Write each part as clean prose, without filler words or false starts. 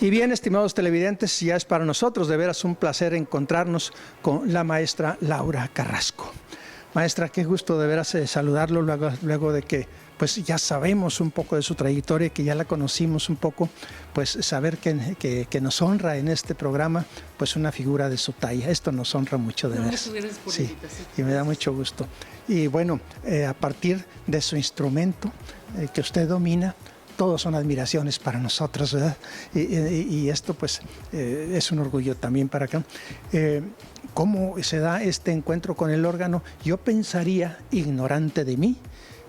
Y bien, estimados televidentes, ya es para nosotros de veras un placer encontrarnos con la maestra Laura Carrasco. Maestra, qué gusto de veras saludarlo luego de que pues ya sabemos un poco de su trayectoria, que ya la conocimos un poco, pues saber que nos honra en este programa pues una figura de su talla. Esto nos honra mucho de veras. Muchas gracias por la invitación. Y me da mucho gusto. Y bueno, a partir de su instrumento que usted domina, todos son admiraciones para nosotros, ¿verdad? Y esto pues es un orgullo también para acá. ¿Cómo se da este encuentro con el órgano? Yo pensaría, ignorante de mí,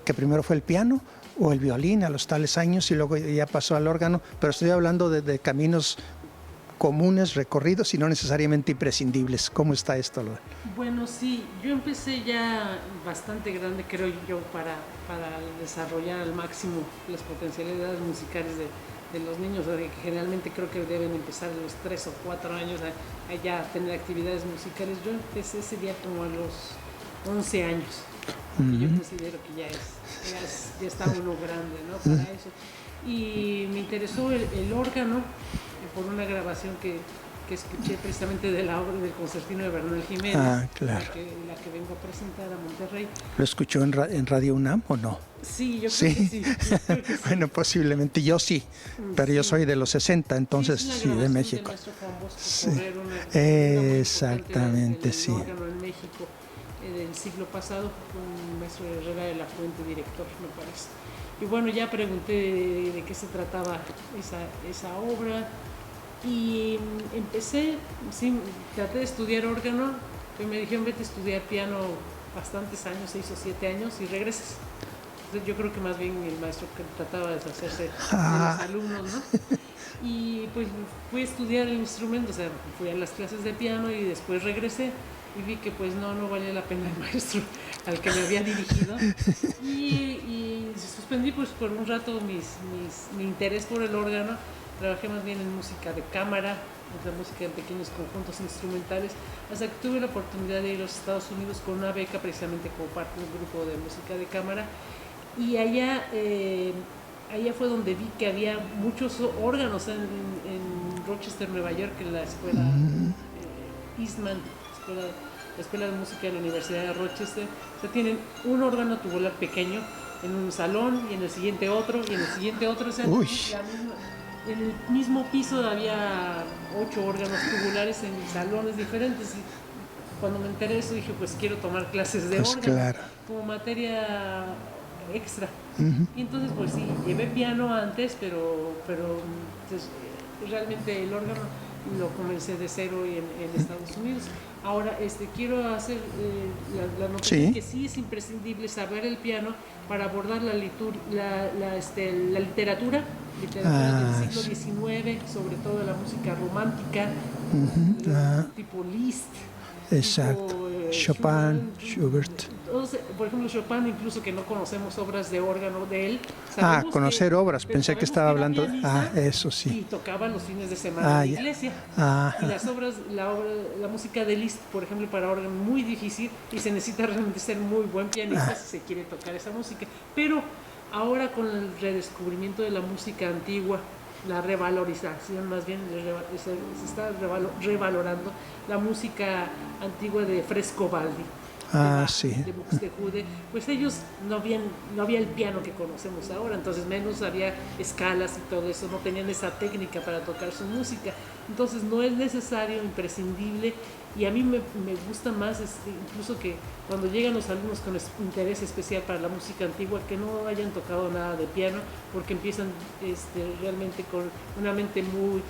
que primero fue el piano o el violín a los tales años y luego ya pasó al órgano, pero estoy hablando de caminos comunes, recorridos y no necesariamente imprescindibles. ¿Cómo está esto? Bueno, sí, yo empecé ya bastante grande, creo yo, para desarrollar al máximo las potencialidades musicales de los niños, que generalmente creo que deben empezar a los 3 o 4 años a ya tener actividades musicales. Yo empecé ese día como a los 11 años. Yo considero que ya está uno grande, ¿no? Para eso. Y me interesó el órgano por una grabación que escuché precisamente de la obra del concertino de Bernal Jiménez, claro. la que vengo a presentar a Monterrey. ¿Lo escuchó en Radio UNAM o no? Sí, yo creo que sí. Bueno, posiblemente yo sí, pero yo soy de los 60, entonces sí, de México. Exactamente, sí. El órgano en México del siglo pasado, con un maestro Herrera de la Fuente, director, me parece. Y bueno, ya pregunté de qué se trataba esa obra y empecé, sí, traté de estudiar órgano, pero me dijeron vete a estudiar piano bastantes años, 6 o 7 años y regresas. Entonces yo creo que más bien el maestro que trataba de deshacerse de los alumnos, ¿no? Y pues fui a estudiar el instrumento, o sea, fui a las clases de piano y después regresé y vi que pues no valía la pena el maestro al que me había dirigido y suspendí pues por un rato mi interés por el órgano. Trabajé más bien en música de cámara, en música en pequeños conjuntos instrumentales, hasta que tuve la oportunidad de ir a los Estados Unidos con una beca precisamente como parte de un grupo de música de cámara. Y allá fue donde vi que había muchos órganos en Rochester, Nueva York, en la escuela Eastman, la escuela de música de la Universidad de Rochester. O sea, tienen un órgano tubular pequeño en un salón y en el siguiente otro y en el siguiente otro. O sea, en el mismo piso había 8 órganos tubulares en salones diferentes. Y cuando me enteré de eso dije, pues quiero tomar clases de órgano, claro, como materia extra. Y entonces pues sí, llevé piano antes, pero entonces, realmente el órgano lo comencé de cero en Estados Unidos. Ahora quiero hacer la anotación que sí es imprescindible saber el piano para abordar la literatura del siglo XIX, sobre todo la música romántica, tipo Liszt. Exacto, Tipo, Chopin, Schubert. Entonces, por ejemplo, Chopin, incluso que no conocemos obras de órgano de él. Conocer obras, pensé que estaba hablando. Eso sí. Y tocaba los fines de semana en la iglesia. Y las obras, la música de Liszt, por ejemplo, para órgano, muy difícil y se necesita realmente ser muy buen pianista si se quiere tocar esa música. Pero ahora con el redescubrimiento de la música antigua, la revalorización, más bien se está revalorando la música antigua de Frescobaldi, de Buxtehude. Pues ellos no había el piano que conocemos ahora, entonces menos había escalas y todo eso, no tenían esa técnica para tocar su música, entonces no es necesario, imprescindible. Y a mí me gusta más incluso que cuando llegan los alumnos con interés especial para la música antigua, que no hayan tocado nada de piano, porque empiezan realmente con una mente muy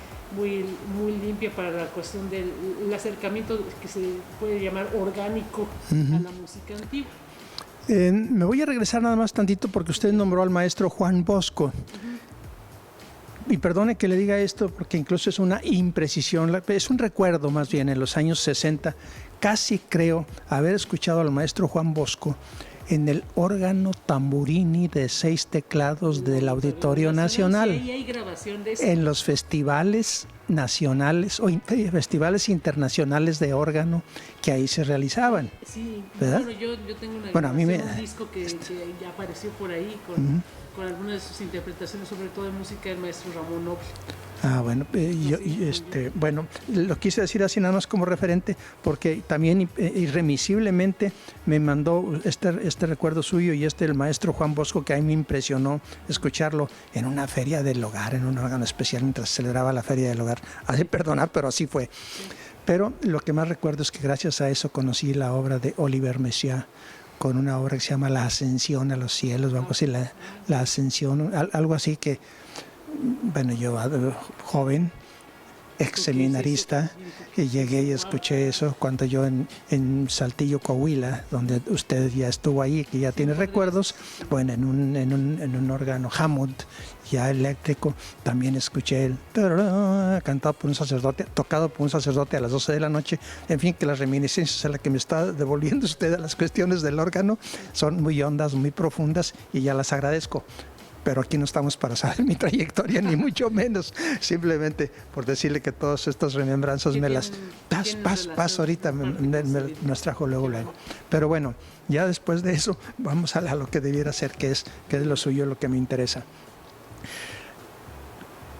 limpia para la cuestión del acercamiento que se puede llamar orgánico a la música antigua. Me voy a regresar nada más tantito porque usted nombró al maestro Juan Bosco. Y perdone que le diga esto porque incluso es una imprecisión, es un recuerdo más bien. En los años 60 casi creo haber escuchado al maestro Juan Bosco en el órgano tamburini de 6 teclados del Auditorio Nacional, hay grabación de eso. En los festivales nacionales o festivales internacionales de órgano que ahí se realizaban. Sí, ¿verdad? Bueno, yo tengo un disco que ya apareció por ahí con algunas de sus interpretaciones, sobre todo de música del maestro Ramón Noble. Bueno, bueno, lo quise decir así nada más como referente porque también irremisiblemente me mandó este recuerdo suyo y el maestro Juan Bosco, que a mí me impresionó escucharlo en una feria del hogar, en un órgano especial mientras celebraba la feria del hogar. Así, perdonar, pero así fue. Pero lo que más recuerdo es que gracias a eso conocí la obra de Oliver Messiaen, con una obra que se llama La Ascensión a los Cielos, vamos a decir, la Ascensión, algo así que, bueno, yo joven, ex seminarista, y llegué y escuché eso cuando yo en Saltillo, Coahuila, donde usted ya estuvo ahí, que ya tiene recuerdos, bueno, en un órgano Hammond, ya eléctrico, también escuché el cantado por un sacerdote, tocado por un sacerdote a las 12 de la noche. En fin, que las reminiscencias a las que me está devolviendo usted a las cuestiones del órgano son muy hondas, muy profundas, y ya las agradezco. Pero aquí no estamos para saber mi trayectoria, ni mucho menos. Simplemente por decirle que todas estas remembranzas me las paso ahorita, me las trajo luego. Pero bueno, ya después de eso, vamos a lo que debiera ser, que es lo suyo, lo que me interesa.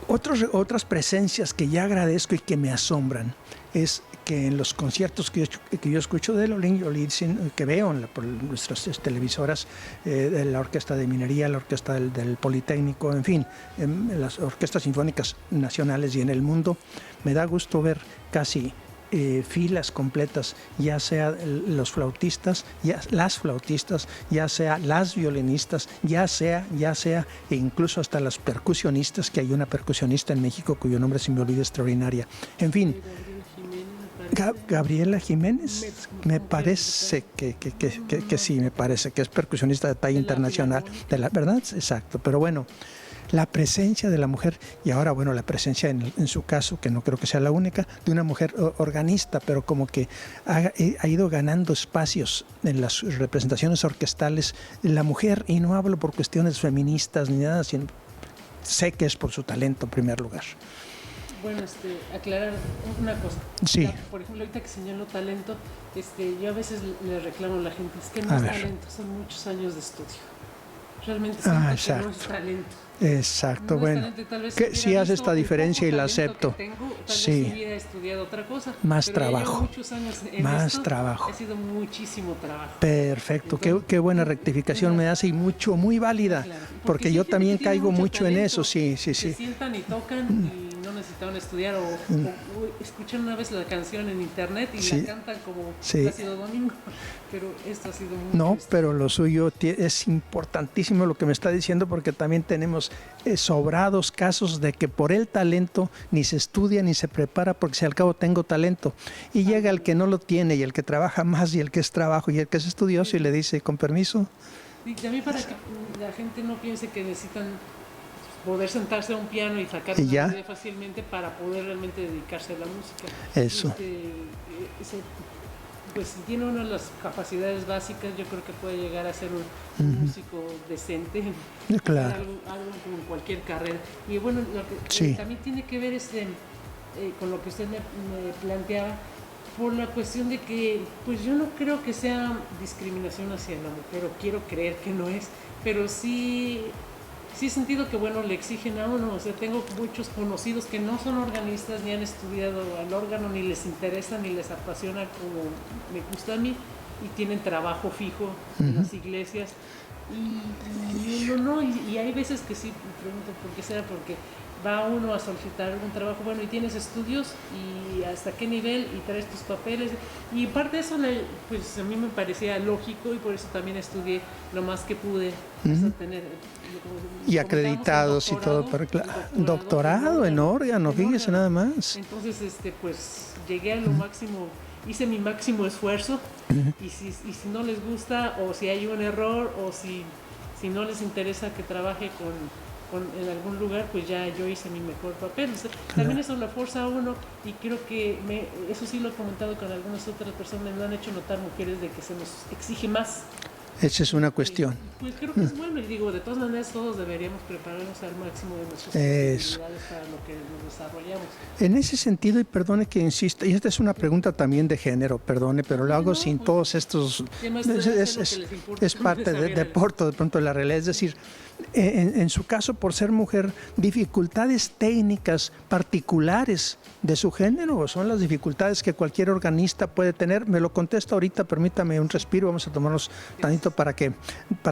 Otras presencias que ya agradezco y que me asombran es que en los conciertos que yo escucho de Lolin Yolitzin, que veo por nuestras televisoras, de la Orquesta de Minería, la Orquesta del Politécnico, en fin, en las orquestas sinfónicas nacionales y en el mundo, me da gusto ver casi filas completas, ya sea los flautistas, las flautistas, ya sea las violinistas, ya sea, e incluso hasta las percusionistas, que hay una percusionista en México cuyo nombre se me olvida, extraordinaria. En fin, Gabriela Jiménez, me parece que sí, me parece que es percusionista de talla internacional, ¿verdad? Exacto, pero bueno, la presencia de la mujer, y ahora, bueno, la presencia en su caso, que no creo que sea la única, de una mujer organista, pero como que ha ido ganando espacios en las representaciones orquestales, la mujer, y no hablo por cuestiones feministas ni nada, sino sé que es por su talento en primer lugar. Bueno, aclarar una cosa. Sí. Ya, por ejemplo, ahorita que señalo talento, yo a veces le reclamo a la gente, es que no es talento, son muchos años de estudio. Realmente siento que no es talento. Exacto, no bueno, que sí hace esta diferencia y la acepto. Sí. Vez hubiera estudiado otra cosa. Más trabajo. Muchos años en más trabajo. Ha sido muchísimo trabajo. Perfecto. Entonces, qué buena rectificación me hace y muy válida, claro, porque yo también caigo mucho talento, en eso, sí. Se sientan y tocan y no necesitaban estudiar o escuchan una vez la canción en internet y la cantan como Plácido Domingo, pero esto ha sido muy triste. Pero lo suyo es importantísimo lo que me está diciendo, porque también tenemos sobrados casos de que por el talento ni se estudia ni se prepara, porque si al cabo tengo talento, y llega el que no lo tiene y el que trabaja más y el que es trabajo y el que es estudioso y le dice con permiso. Y también para que la gente no piense que necesitan poder sentarse a un piano y sacar una melodía fácilmente para poder realmente dedicarse a la música. Eso. Pues si tiene una de las capacidades básicas, yo creo que puede llegar a ser un músico decente, claro. algo como cualquier carrera. Y bueno, lo que también tiene que ver con lo que usted me planteaba, por la cuestión de que, pues yo no creo que sea discriminación hacia la mujer, o quiero creer que no es, pero sí he sentido que, bueno, le exigen a uno. O sea, tengo muchos conocidos que no son organistas, ni han estudiado al órgano, ni les interesa, ni les apasiona como me gusta a mí, y tienen trabajo fijo en las iglesias. Y hay veces que sí, me pregunto por qué será, porque va uno a solicitar algún trabajo, bueno, y tienes estudios, y hasta qué nivel, y traes tus papeles, y parte de eso, pues a mí me parecía lógico, y por eso también estudié lo más que pude hasta tener. Y acreditados y todo, pero doctorado en órgano, fíjese nada más. Entonces, pues llegué a lo máximo, hice mi máximo esfuerzo, y si no les gusta, o si hay un error, o si no les interesa que trabaje en algún lugar, pues ya yo hice mi mejor papel. O sea, también eso lo forza a uno, y creo que eso sí lo he comentado con algunas otras personas, me han hecho notar mujeres de que se nos exige más. Esa es una cuestión. Pues creo que es bueno, y digo, de todas maneras todos deberíamos prepararnos al máximo de nuestras posibilidades para lo que nos desarrollamos. En ese sentido, y perdone que insista, y esta es una pregunta también de género, perdone, pero lo hago sin todos estos... Es parte de pronto de la realidad, es decir, en su caso, por ser mujer, dificultades técnicas particulares de su género, o son las dificultades que cualquier organista puede tener? Me lo contesta ahorita, permítame un respiro, vamos a tomarnos tantito para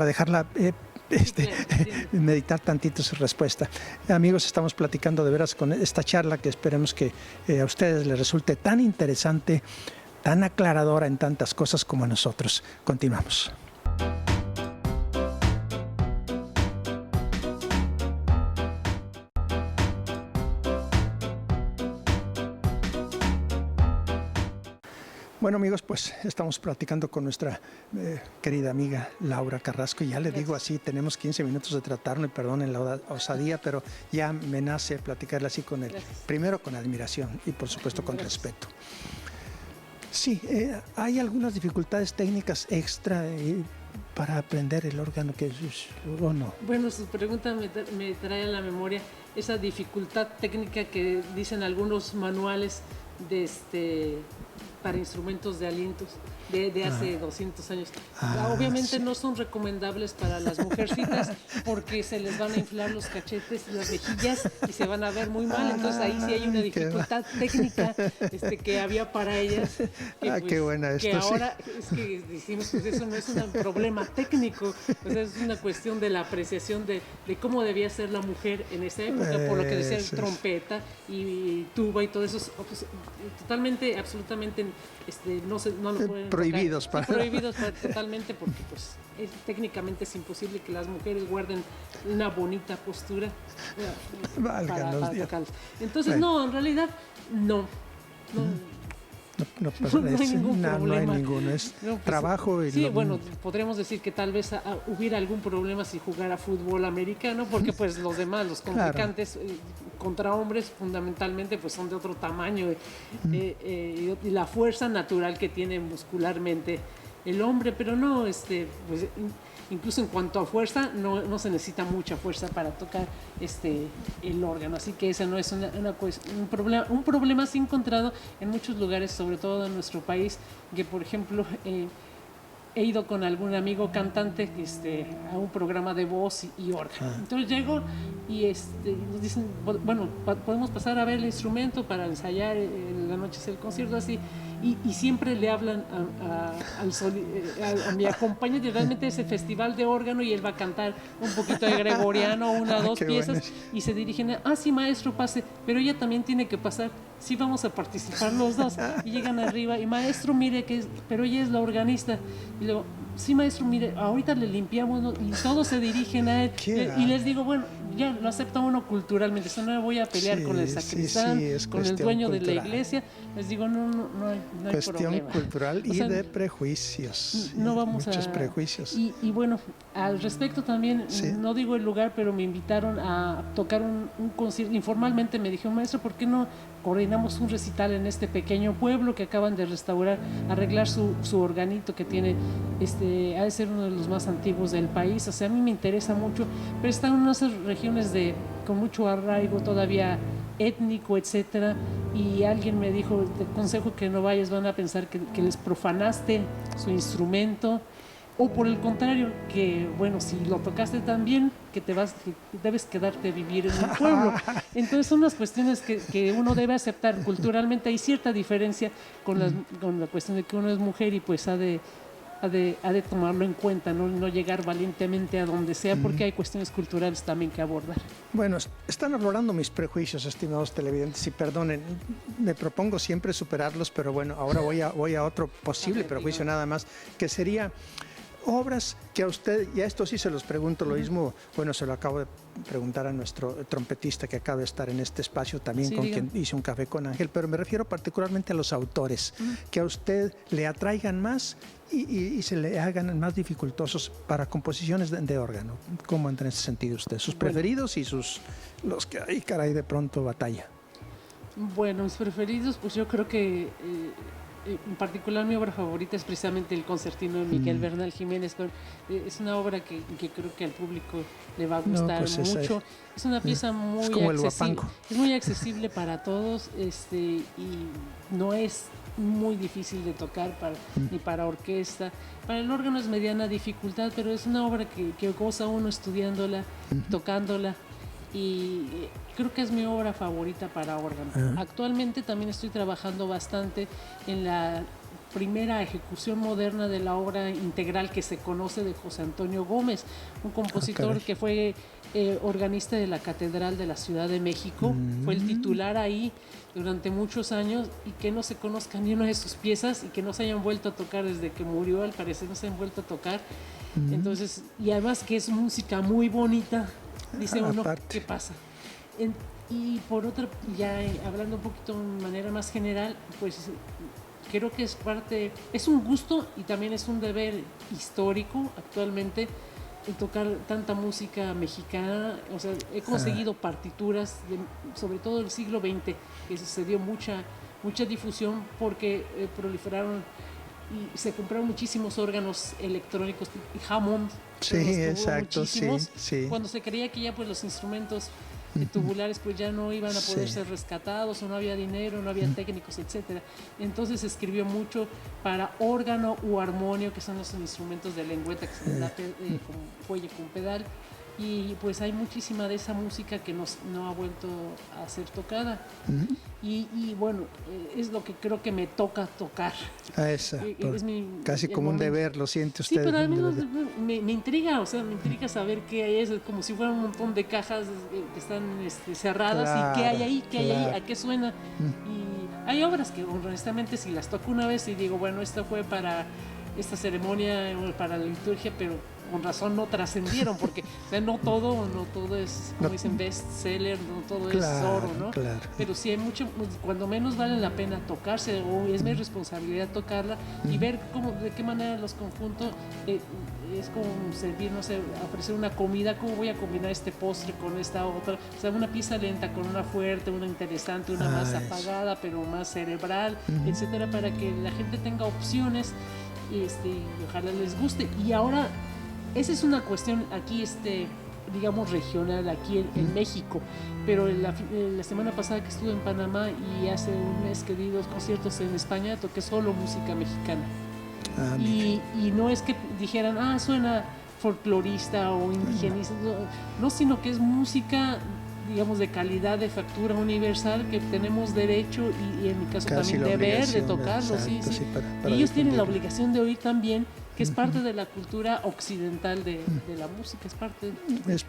dejarla meditar tantito su respuesta. Amigos, estamos platicando de veras con esta charla que esperemos que a ustedes les resulte tan interesante, tan aclaradora en tantas cosas como a nosotros. Continuamos. Bueno, amigos, pues estamos platicando con nuestra querida amiga Laura Carrasco, y ya le digo así, tenemos 15 minutos de tratarnos, y perdonen la osadía, pero ya me nace platicarle así con él. Primero con admiración y por supuesto con respeto. Sí, hay algunas dificultades técnicas extra para aprender el órgano, ¿o no? Bueno, su pregunta me trae a la memoria esa dificultad técnica que dicen algunos manuales para instrumentos de alientos de hace 200 años. Obviamente sí, no son recomendables para las mujercitas porque se les van a inflar los cachetes y las mejillas y se van a ver muy mal. Entonces ahí sí hay una dificultad técnica que había para ellas. Que, qué buena esto, que ahora es que decimos que eso no es un problema técnico, o sea, es una cuestión de la apreciación de cómo debía ser la mujer en esa época, por lo que decía trompeta y tuba y todo eso, totalmente, absolutamente no lo pueden prohibidos tocar. Prohibidos totalmente, porque pues técnicamente es imposible que las mujeres guarden una bonita postura para tocar. Entonces no, en realidad no hay ningún problema. No hay ninguno, es trabajo. Y sí, bueno, podríamos decir que tal vez hubiera algún problema si jugara fútbol americano, porque pues los demás, los contrincantes contra hombres fundamentalmente pues son de otro tamaño y la fuerza natural que tiene muscularmente el hombre, pero no, pues incluso en cuanto a fuerza, no se necesita mucha fuerza para tocar el órgano. Así que ese no es un problema así encontrado en muchos lugares, sobre todo en nuestro país, que por ejemplo he ido con algún amigo cantante a un programa de voz y órgano. Entonces llego y nos dicen, bueno, podemos pasar a ver el instrumento para ensayar en la noche el concierto, así. Y siempre le hablan a mi acompañante realmente ese festival de órgano, y él va a cantar un poquito de gregoriano, dos piezas, buenas. Y se dirigen sí, maestro, pase, pero ella también tiene que pasar, sí, vamos a participar los dos. Y llegan arriba y maestro, mire, pero ella es la organista. Y luego, sí, maestro, mire, ahorita le limpiamos, ¿no? Y todos se dirigen a él. Y les digo, bueno, ya lo acepta uno culturalmente, no me voy a pelear con el sacristán, con el dueño cultural de la iglesia. Les digo, no hay cuestión problema. Cultural y de prejuicios. No vamos muchos prejuicios. Y bueno, al respecto también, no digo el lugar, pero me invitaron a tocar un concierto. Informalmente me dijeron, maestro, ¿por qué no coordinamos un recital en este pequeño pueblo que acaban de restaurar, arreglar su organito que tiene, ha de ser uno de los más antiguos del país? O sea, a mí me interesa mucho, pero están en unas regiones con mucho arraigo todavía étnico, etcétera, y alguien me dijo, te aconsejo que no vayas, van a pensar que les profanaste su instrumento, o por el contrario, que bueno, si lo tocaste tan bien, que debes quedarte a vivir en el pueblo. Entonces son unas cuestiones que uno debe aceptar. Culturalmente hay cierta diferencia con la cuestión de que uno es mujer y pues ha de tomarlo en cuenta, no llegar valientemente a donde sea, porque hay cuestiones culturales también que abordar. Bueno, están aflorando mis prejuicios, estimados televidentes, y perdonen, me propongo siempre superarlos, pero bueno, ahora voy a otro posible prejuicio nada más, que sería obras que a usted, y a esto sí se los pregunto, lo mismo, bueno, se lo acabo de preguntar a nuestro trompetista que acaba de estar en este espacio también, con quien hice un café con Ángel, pero me refiero particularmente a los autores, que a usted le atraigan más y se le hagan más dificultosos para composiciones de órgano. ¿Cómo entra en ese sentido usted? ¿Sus preferidos y los que hay, caray, de pronto batalla? Bueno, mis preferidos, pues yo creo que en particular mi obra favorita es precisamente el concertino de Miguel Bernal Jiménez. Es una obra que creo que al público le va a gustar mucho. Es una pieza muy accesible. Es muy accesible para todos, y no es muy difícil de tocar ni para orquesta. Para el órgano es mediana dificultad, pero es una obra que goza uno estudiándola, tocándola, y creo que es mi obra favorita para órgano. Actualmente también estoy trabajando bastante en la primera ejecución moderna de la obra integral que se conoce de José Antonio Gómez, un compositor que fue organista de la Catedral de la Ciudad de México, fue el titular ahí durante muchos años, y que no se conozca ni una de sus piezas y que no se hayan vuelto a tocar desde que murió, al parecer no se han vuelto a tocar. Entonces, y además que es música muy bonita, dice uno, ¿qué pasa? Y por otra, ya hablando un poquito de manera más general, pues creo que es un gusto y también es un deber histórico actualmente el tocar tanta música mexicana. O sea, he conseguido partituras, sobre todo del siglo XX, que se dio mucha difusión porque proliferaron y se compraron muchísimos órganos electrónicos y Hammond. Sí, exacto, sí. Cuando se creía que ya pues los instrumentos tubulares pues ya no iban a poder ser rescatados, o no había dinero, no había técnicos, etcétera. Entonces se escribió mucho para órgano u armonio, que son los instrumentos de lengüeta que se da con fuelle, con pedal, y pues hay muchísima de esa música que no ha vuelto a ser tocada. Y bueno, es lo que creo que me toca tocar. Casi como un deber, lo siente usted. Sí, pero al menos me intriga, o sea, me intriga saber qué hay, es como si fueran un montón de cajas que están cerradas, y qué hay ahí, a qué suena. Y hay obras que honestamente si las toco una vez y digo, bueno, esta fue para esta ceremonia, para la liturgia, pero con razón no trascendieron, porque o sea, no todo es, como dicen, bestseller, no todo es oro, ¿no? Claro. Pero sí hay mucho, cuando menos vale la pena tocarse, o es mi responsabilidad tocarla, y ver de qué manera los conjuntos, es como servir, no sé, ofrecer una comida, cómo voy a combinar este postre con esta otra, o sea, una pieza lenta con una fuerte, una interesante, una más apagada, pero más cerebral, etcétera, para que la gente tenga opciones, y ojalá les guste. Y ahora esa es una cuestión aquí, digamos, regional, aquí en México. Pero la semana pasada que estuve en Panamá, y hace un mes que di 2 conciertos en España, toqué solo música mexicana. Y no es que dijeran, suena folclorista o indigenista, no, sino que es música, digamos, de calidad, de factura universal, que tenemos derecho y en mi caso también deber de tocarlo. Exacto, sí. Para y ellos tienen la obligación de oír también, que es parte de la cultura occidental de la música,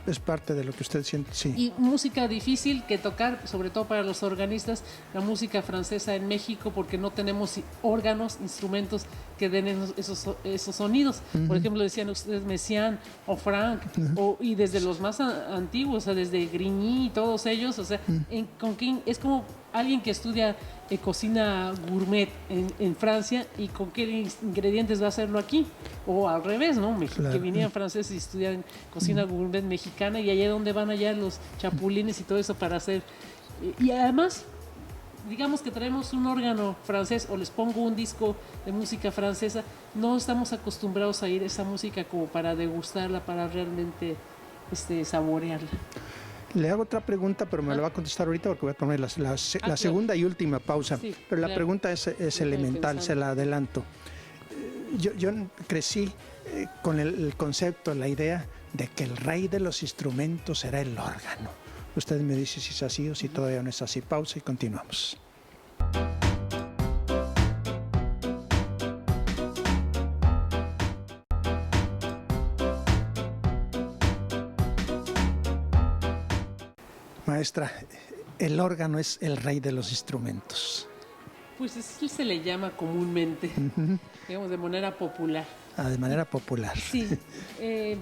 es parte de lo que usted siente, sí. Y música difícil que tocar, sobre todo para los organistas, la música francesa en México, porque no tenemos órganos, instrumentos que den esos sonidos. Por ejemplo, decían ustedes Messiaen o Franck, y desde los más antiguos, o sea, desde Grigny y todos ellos, o sea, es como alguien que estudia cocina gourmet en Francia, y con qué ingredientes va a hacerlo aquí, o al revés, ¿no? Que vinieran franceses y estudiaran cocina gourmet mexicana, y allá donde van allá los chapulines y todo eso para hacer, y además digamos que traemos un órgano francés, o les pongo un disco de música francesa, no estamos acostumbrados a oír esa música como para degustarla, para realmente saborearla. Le hago otra pregunta, pero me la va a contestar ahorita, porque voy a poner la segunda y última pausa. Sí, pero la pregunta es elemental, se la adelanto. Yo crecí con el concepto, la idea de que el rey de los instrumentos era el órgano. Usted me dice si es así o si todavía no es así. Pausa y continuamos. Maestra, el órgano es el rey de los instrumentos. Pues así se le llama comúnmente, digamos, de manera popular. De manera popular. Sí,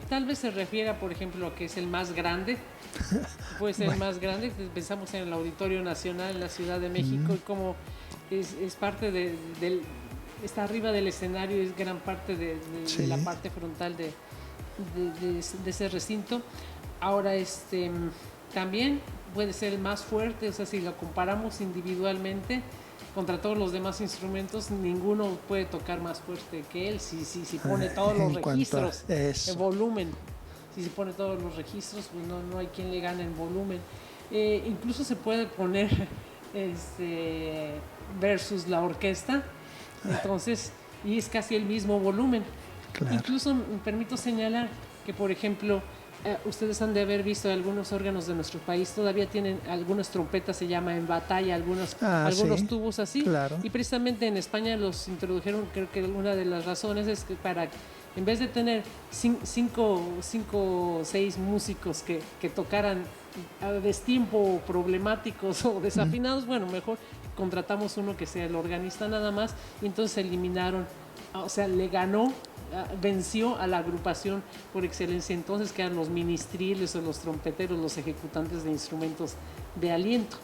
tal vez se refiera, por ejemplo, a que es el más grande. Puede ser el más grande. Pensamos en el Auditorio Nacional en la Ciudad de México, y como es parte está arriba del escenario, es gran parte de la parte frontal de ese recinto. Ahora, también puede ser el más fuerte, o sea, si lo comparamos individualmente contra todos los demás instrumentos, ninguno puede tocar más fuerte que él, si pone todos los registros en volumen. Si se pone todos los registros, pues no hay quien le gane en volumen. Incluso se puede poner versus la orquesta. Entonces, y es casi el mismo volumen. Claro. Incluso me permito señalar que, por ejemplo, ustedes han de haber visto algunos órganos de nuestro país, todavía tienen algunas trompetas, se llama en batalla, algunos sí, tubos así. claro. Y precisamente en España los introdujeron, creo que una de las razones es que para, en vez de tener 5 o 6 músicos que tocaran a destiempo problemáticos o desafinados, bueno, mejor contratamos uno que sea el organista nada más, y entonces eliminaron, o sea, le ganó, venció a la agrupación por excelencia entonces, que eran los ministriles o los trompeteros, los ejecutantes de instrumentos de aliento.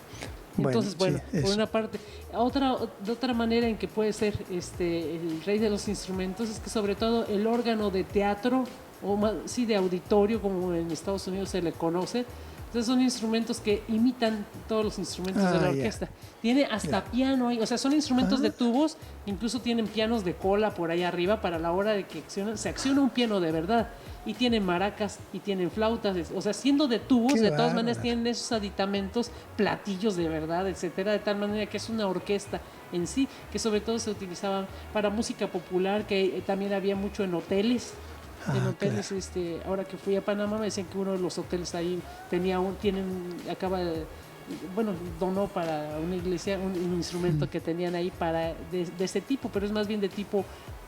Entonces, bueno, sí, por una parte, de otra manera en que puede ser el rey de los instrumentos es que sobre todo el órgano de teatro, o más, sí, de auditorio, como en Estados Unidos se le conoce. Entonces son instrumentos que imitan todos los instrumentos de la orquesta. Tiene hasta piano ahí, o sea, son instrumentos de tubos, incluso tienen pianos de cola por ahí arriba para la hora de que se acciona un piano de verdad. Y tienen maracas y tienen flautas, o sea, siendo de tubos, de todas maneras tienen esos aditamentos, platillos de verdad, etcétera, de tal manera que es una orquesta en sí, que sobre todo se utilizaba para música popular, que también había mucho en hoteles. En hoteles, claro. Ahora que fui a Panamá me decían que uno de los hoteles ahí donó para una iglesia un instrumento que tenían ahí de ese tipo, pero es más bien de tipo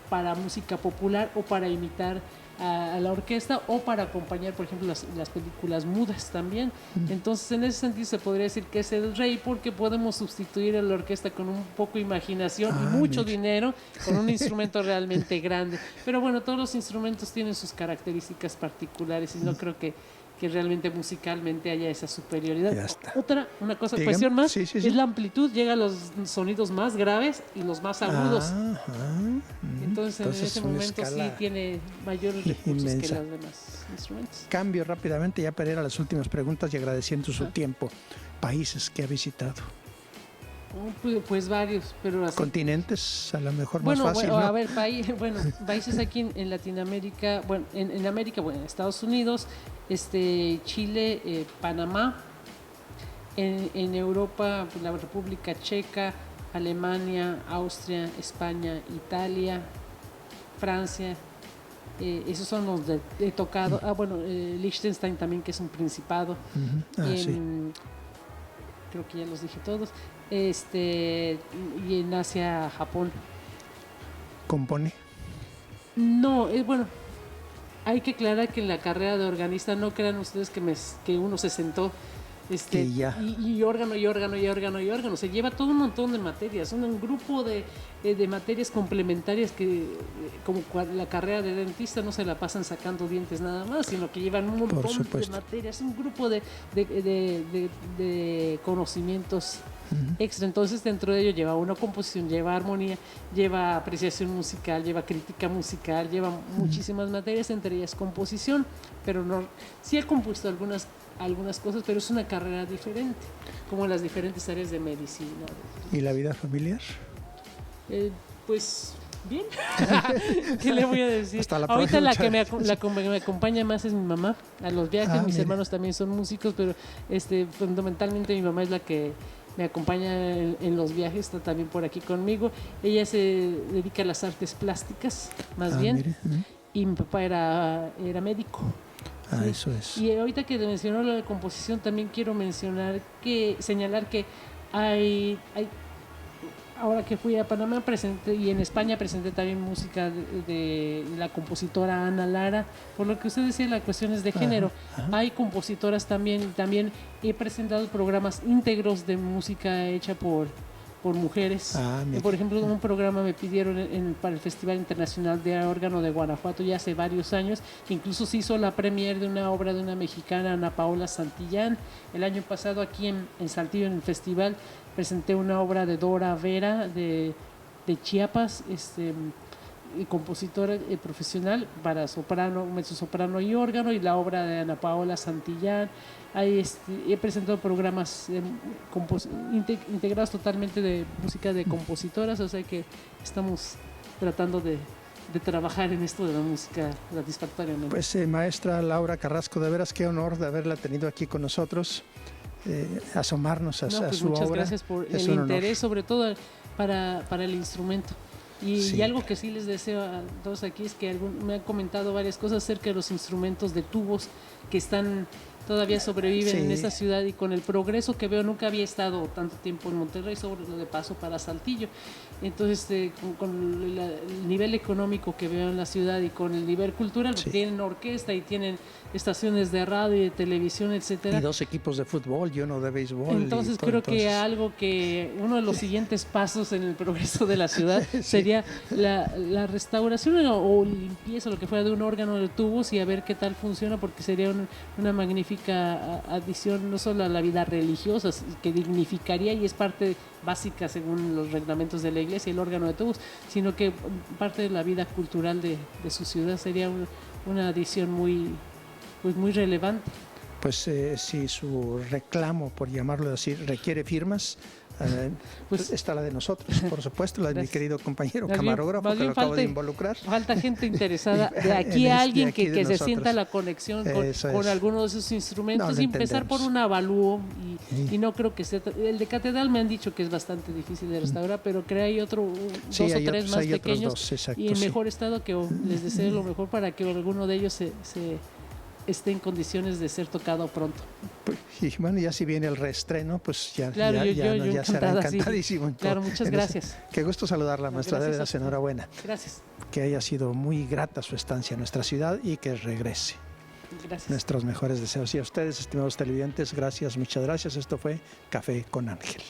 para música popular o para imitar a la orquesta o para acompañar, por ejemplo, las películas mudas también. Entonces, en ese sentido se podría decir que es el rey, porque podemos sustituir a la orquesta con un poco de imaginación y mucho dinero con un instrumento realmente grande. Pero bueno, todos los instrumentos tienen sus características particulares y no creo que realmente musicalmente haya esa superioridad. Una cuestión más, sí. es la amplitud, llega a los sonidos más graves y los más agudos. Entonces en ese momento sí tiene mayores recursos que los demás instrumentos. Cambio rápidamente ya para ir a las últimas preguntas y agradeciendo su tiempo. Países que ha visitado. Pues varios, pero así. Continentes, a lo mejor más fácil, bueno, ¿no? A ver, países aquí en Latinoamérica, bueno, en América, bueno, en Estados Unidos, Chile, Panamá, en Europa, pues, la República Checa, Alemania, Austria, España, Italia, Francia, esos son los de he tocado. Liechtenstein también, que es un principado. Sí. Creo que ya los dije todos. Y en Asia, Japón. ¿Compone? No, bueno, hay que aclarar que en la carrera de organista no crean ustedes que uno se sentó y órgano, se lleva todo un montón de materias, un grupo de materias complementarias que como la carrera de dentista no se la pasan sacando dientes nada más, sino que llevan un montón de materias, un grupo de conocimientos extra. Entonces dentro de ello lleva una composición, lleva armonía, lleva apreciación musical, lleva crítica musical, lleva muchísimas materias, entre ellas composición, pero no, sí he compuesto algunas cosas, pero es una carrera diferente, como las diferentes áreas de medicina. ¿Y la vida familiar? Pues bien. ¿Qué le voy a decir? Hasta la Ahorita próxima. la que me acompaña más es mi mamá a los viajes. Mis hermanos también son músicos, pero fundamentalmente mi mamá es la que me acompaña en los viajes, está también por aquí conmigo. Ella se dedica a las artes plásticas, más bien. Mire. Y mi papá era médico. Sí. Eso es. Y ahorita que mencionó lo de composición, también quiero señalar que hay ahora que fui a Panamá y en España presenté también música de la compositora Ana Lara, por lo que usted decía, las cuestiones de género. Hay compositoras también he presentado programas íntegros de música hecha por mujeres. Por ejemplo, un programa me pidieron para el Festival Internacional de Órgano de Guanajuato ya hace varios años, que incluso se hizo la premier de una obra de una mexicana, Ana Paola Santillán. El año pasado aquí en Saltillo, en el festival, presenté una obra de Dora Vera de Chiapas, compositora profesional para soprano, mezzosoprano y órgano, y la obra de Ana Paola Santillán. Ahí he presentado programas integrados totalmente de música de compositoras, o sea que estamos tratando de trabajar en esto de la música satisfactoriamente. Pues maestra Laura Carrasco, de veras qué honor de haberla tenido aquí con nosotros, asomarnos a su muchas obra. Gracias por el interés, sobre todo para el instrumento. Y, Sí. y algo que sí les deseo a todos aquí es que me han comentado varias cosas acerca de los instrumentos de tubos que todavía sobreviven en Sí. esta ciudad, y con el progreso que veo, nunca había estado tanto tiempo en Monterrey, sobre lo de paso para Saltillo. Entonces, con el nivel económico que veo en la ciudad y con el nivel cultural, Sí. tienen orquesta y tienen estaciones de radio y de televisión, etcétera. Y 2 equipos de fútbol y uno de béisbol. Entonces creo que uno de los siguientes pasos en el progreso de la ciudad sería la restauración o limpieza, lo que fuera, de un órgano de tubos, y a ver qué tal funciona, porque sería una magnífica adición no solo a la vida religiosa, que dignificaría, y es parte básica según los reglamentos de la iglesia, el órgano de tubos, sino que parte de la vida cultural de su ciudad. Sería una adición muy relevante. Pues si su reclamo, por llamarlo así, requiere firmas, pues está la de nosotros, por supuesto, la de mi querido compañero camarógrafo, que lo acabo de involucrar. Falta gente interesada, de aquí a alguien que se sienta la conexión con alguno de esos instrumentos, y empezar por un avalúo, y no creo que sea... El de Catedral me han dicho que es bastante difícil de restaurar, pero creo que hay dos o tres más pequeños y en mejor estado, que les deseo lo mejor para que alguno de ellos esté en condiciones de ser tocado pronto. Y bueno, ya si viene el reestreno, pues ya yo será encantadísimo. Sí. Claro, muchas gracias. Qué gusto saludarla, maestra Devedas, enhorabuena. Gracias. Que haya sido muy grata su estancia en nuestra ciudad y que regrese. Gracias. Nuestros mejores deseos. Y a ustedes, estimados televidentes, gracias, muchas gracias. Esto fue Café con Ángel.